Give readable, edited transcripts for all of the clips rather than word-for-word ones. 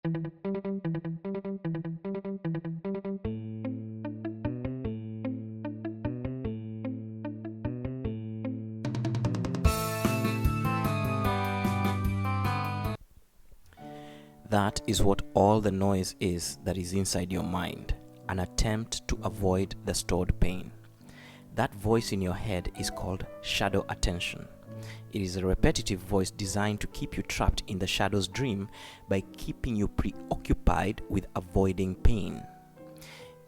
That is what all the noise is that is inside your mind, an attempt to avoid the stored pain. That voice in your head is called shadow attention. It is a repetitive voice designed to keep you trapped in the shadow's dream by keeping you preoccupied with avoiding pain.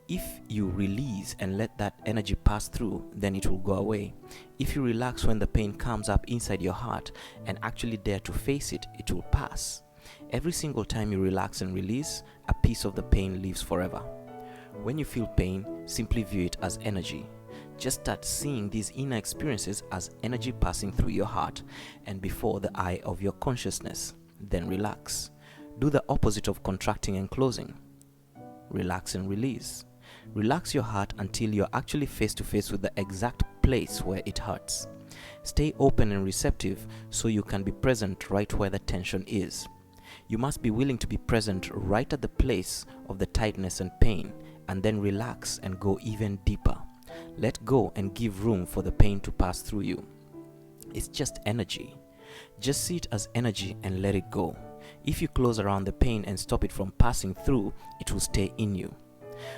If you release and let that energy pass through, then it will go away. If you relax when the pain comes up inside your heart and actually dare to face it, it will pass. Every single time you relax and release, a piece of the pain lives forever. When you feel pain, simply view it as energy. Just start seeing these inner experiences as energy passing through your heart and before the eye of your consciousness. Then relax. Do the opposite of contracting and closing. Relax and release. Relax your heart until you're actually face to face with the exact place where it hurts. Stay open and receptive so you can be present right where the tension is. You must be willing to be present right at the place of the tightness and pain, and then relax and go even deeper. Let go and give room for the pain to pass through you. It's just energy. Just see it as energy and let it go. If you close around the pain and stop it from passing through, it will stay in you.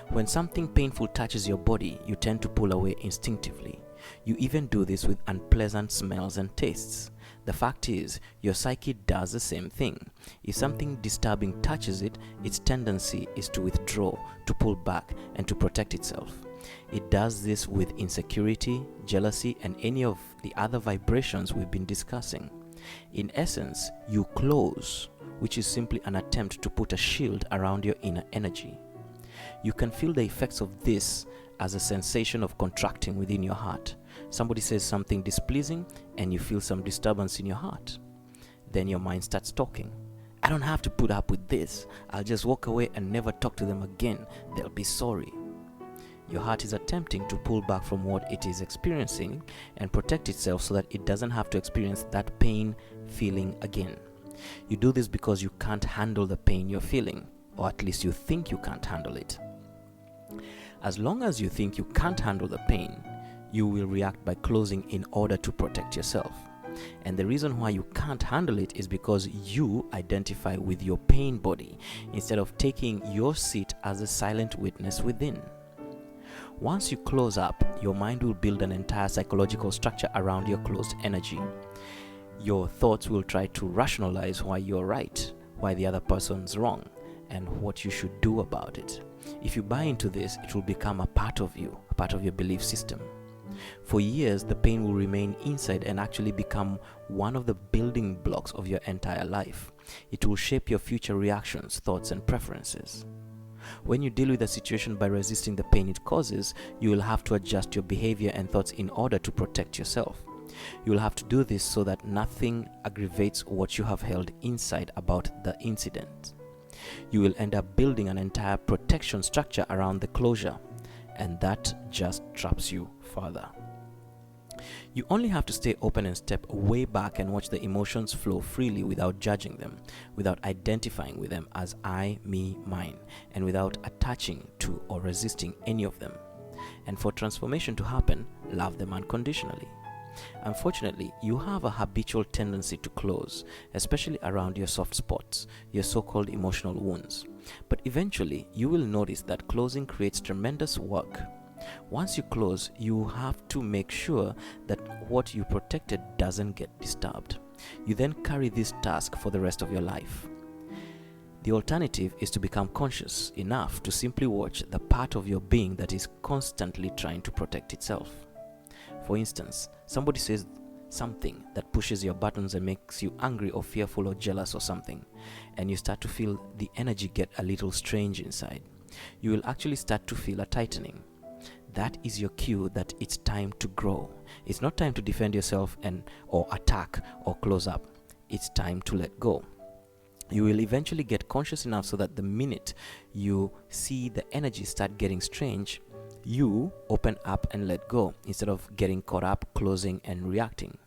When something painful touches your body, you tend to pull away instinctively. You even do this with unpleasant smells and tastes. The fact is, your psyche does the same thing. If something disturbing touches it, its tendency is to withdraw, to pull back, and to protect itself. It does this with insecurity, jealousy, and any of the other vibrations we've been discussing. In essence, you close, which is simply an attempt to put a shield around your inner energy. You can feel the effects of this as a sensation of contracting within your heart. Somebody says something displeasing and you feel some disturbance in your heart. Then your mind starts talking. I don't have to put up with this. I'll just walk away and never talk to them again. They'll be sorry. Your heart is attempting to pull back from what it is experiencing and protect itself so that it doesn't have to experience that pain feeling again. You do this because you can't handle the pain you're feeling, or at least you think you can't handle it. As long as you think you can't handle the pain, you will react by closing in order to protect yourself. And the reason why you can't handle it is because you identify with your pain body instead of taking your seat as a silent witness within. Once you close up, your mind will build an entire psychological structure around your closed energy. Your thoughts will try to rationalize why you're right, why the other person's wrong, and what you should do about it. If you buy into this, it will become a part of you, a part of your belief system. For years, the pain will remain inside and actually become one of the building blocks of your entire life. It will shape your future reactions, thoughts, and preferences. When you deal with a situation by resisting the pain it causes, you will have to adjust your behavior and thoughts in order to protect yourself. You will have to do this so that nothing aggravates what you have held inside about the incident. You will end up building an entire protection structure around the closure, and that just traps you further. You only have to stay open and step way back and watch the emotions flow freely without judging them, without identifying with them as I, me, mine, and without attaching to or resisting any of them. And for transformation to happen, love them unconditionally. Unfortunately, you have a habitual tendency to close, especially around your soft spots, your so-called emotional wounds. But eventually, you will notice that closing creates tremendous work. Once you close, you have to make sure that what you protected doesn't get disturbed. You then carry this task for the rest of your life. The alternative is to become conscious enough to simply watch the part of your being that is constantly trying to protect itself. For instance, somebody says something that pushes your buttons and makes you angry or fearful or jealous or something, and you start to feel the energy get a little strange inside. You will actually start to feel a tightening. That is your cue that it's time to grow. It's not time to defend yourself or attack or close up. It's time to let go. You will eventually get conscious enough so that the minute you see the energy start getting strange, you open up and let go instead of getting caught up, closing, and reacting.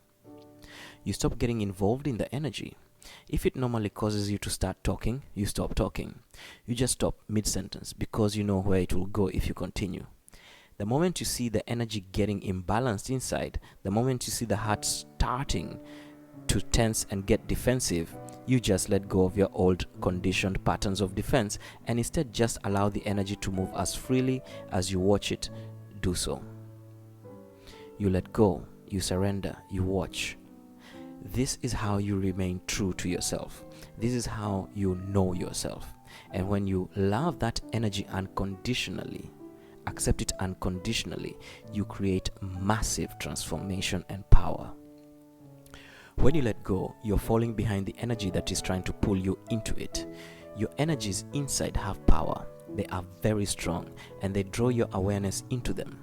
You stop getting involved in the energy. If it normally causes you to start talking, you stop talking. You just stop mid-sentence because you know where it will go if you continue. The moment you see the energy getting imbalanced inside, the moment you see the heart starting to tense and get defensive, you just let go of your old conditioned patterns of defense and instead just allow the energy to move as freely as you watch it do so. You let go, you surrender, you watch. This is how you remain true to yourself. This is how you know yourself. And when you love that energy unconditionally, accept it unconditionally, you create massive transformation and power. When you let go, you're falling behind the energy that is trying to pull you into it. Your energies inside have power. They are very strong and they draw your awareness into them.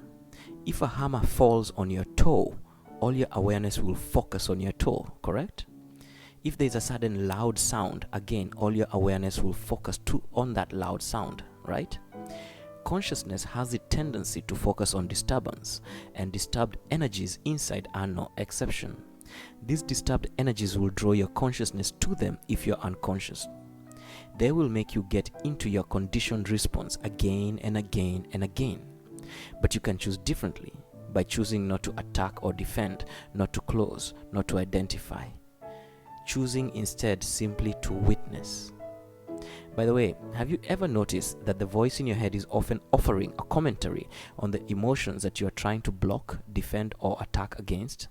If a hammer falls on your toe, all your awareness will focus on your toe, correct? If there's a sudden loud sound, again, all your awareness will focus on that loud sound, right? Consciousness has a tendency to focus on disturbance, and disturbed energies inside are no exception. These disturbed energies will draw your consciousness to them if you're unconscious. They will make you get into your conditioned response again and again and again. But you can choose differently by choosing not to attack or defend, not to close, not to identify. Choosing instead simply to witness. By the way, have you ever noticed that the voice in your head is often offering a commentary on the emotions that you are trying to block, defend, or attack against?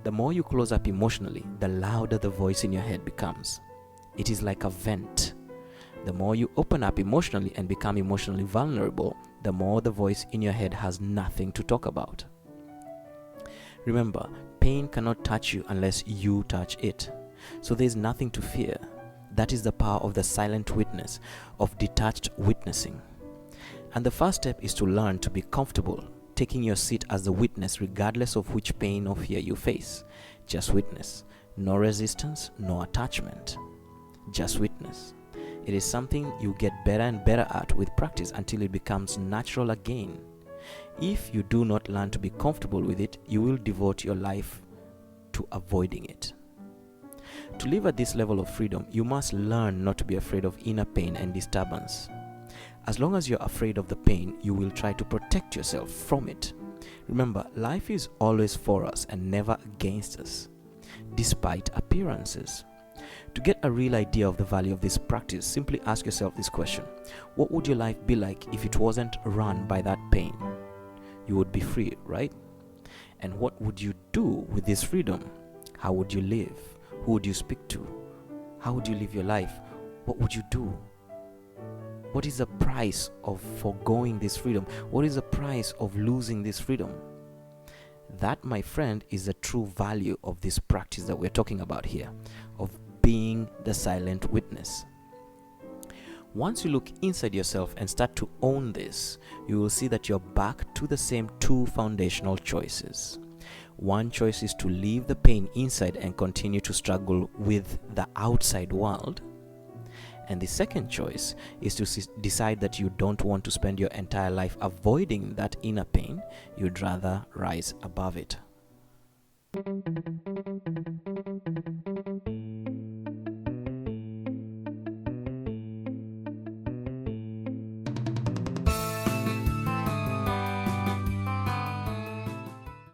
The more you close up emotionally, the louder the voice in your head becomes. It is like a vent. The more you open up emotionally and become emotionally vulnerable, the more the voice in your head has nothing to talk about. Remember, pain cannot touch you unless you touch it. So there is nothing to fear. That is the power of the silent witness, of detached witnessing. And the first step is to learn to be comfortable, taking your seat as the witness regardless of which pain or fear you face. Just witness. No resistance, no attachment. Just witness. It is something you get better and better at with practice until it becomes natural again. If you do not learn to be comfortable with it, you will devote your life to avoiding it. To live at this level of freedom, you must learn not to be afraid of inner pain and disturbance. As long as you're afraid of the pain, you will try to protect yourself from it. Remember, life is always for us and never against us, despite appearances. To get a real idea of the value of this practice, simply ask yourself this question. What would your life be like if it wasn't run by that pain? You would be free, right? And what would you do with this freedom? How would you live? Who would you speak to? How would you live your life? What would you do? What is the price of foregoing this freedom? What is the price of losing this freedom? That, my friend, is the true value of this practice that we're talking about here, of being the silent witness. Once you look inside yourself and start to own this, you will see that you're back to the same two foundational choices. One choice is to leave the pain inside and continue to struggle with the outside world. And the second choice is to decide that you don't want to spend your entire life avoiding that inner pain. You'd rather rise above it.